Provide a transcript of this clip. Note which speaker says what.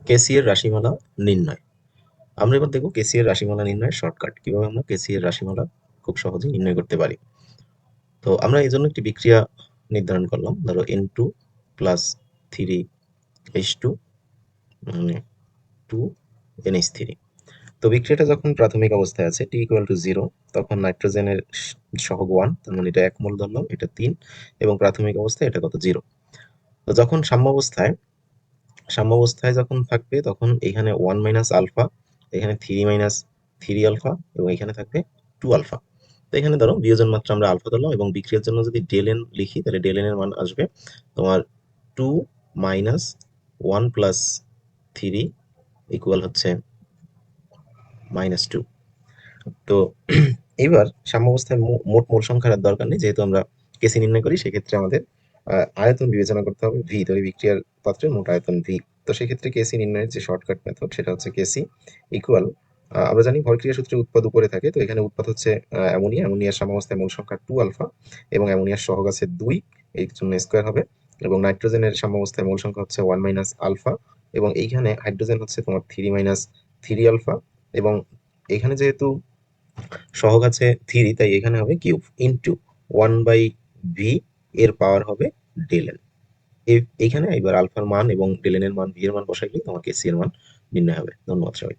Speaker 1: কেসি এর রাশিমালা নির্ণয়। আমরা এবার দেখব কেসি এর রাশিমালা নির্ণয়ের শর্টকাট। কিভাবে আমরা কেসি এর রাশিমালা খুব সহজেই নির্ণয় করতে পারি। তো আমরা এই জন্য একটি বিক্রিয়া নির্ধারণ করলাম। ধরো N2 প্লাস 3H2 মানে 2NH3। তো বিক্রিয়াটা যখন প্রাথমিক অবস্থায় আছে t ইকুয়াল টু 0, তখন নাইট্রোজেনের সহগ 1, তার মানে এটা 1 মোল ধরলাম, এটা 3, এবং প্রাথমিক অবস্থায় এটা কত 0। তো যখন সাম্যাবস্থায় যখন থাকবে তখন এখানে 1 মাইনাস আলফা, এখানে 3 মাইনাস 3 আলফা, এবং এখানে থাকবে 2 আলফা। তো এখানে ধরো বিয়োজন মাত্রা আমরা আলফা ধরলাম, এবং বিক্রিয়ার জন্য যদি ডেল এন লিখি তাহলে ডেল এন এর মান আসবে তোমার 2 মাইনাস 1 প্লাস 3 ইকুয়াল হচ্ছে -2। তো এবার সাম্যাবস্থায় মোট মোল সংখ্যার আর দরকার নেই, যেহেতু আমরা কেসি নির্ণয় করি। সেক্ষেত্রে আমাদের আয়তন বিবেচনা করতে হবে, ভি ধরে বিক্রিয়ার পাত্রের মোট আয়তন ভি। তো সেক্ষেত্রে কেসি নির্ণয়ের যে শর্টকাট মেথড সেটা হচ্ছে কেসি ইকুয়াল, আমরা জানি ভরক্রিয়া সূত্রে উৎপাদ উপরে থাকে, তো এখানে উৎপাদ হচ্ছে অ্যামোনিয়া। অ্যামোনিয়ার সাম্যাবস্থায় মোল সংখ্যা 2 আলফা, এবং অ্যামোনিয়ার সহগ আছে 2, এই জন্য স্কোয়ার হবে। এবং নাইট্রোজেনের সাম্যাবস্থায় মোল সংখ্যা হচ্ছে 1 মাইনাস আলফা, এবং এইখানে হাইড্রোজেন হচ্ছে তোমার 3 মাইনাস 3 আলফা, এবং এখানে যেহেতু সহগ আছে 3, তাই এখানে হবে কিউব ইন্টু 1/v এর পাওয়ার হবে ডেল এন। এইখানে এবার আলফার মান এবং ডেল এন এর মান, ভি এর মান বসাইলে তোমার কেসি এর মান নির্ণয় হবে। ধন্যবাদ সবাই।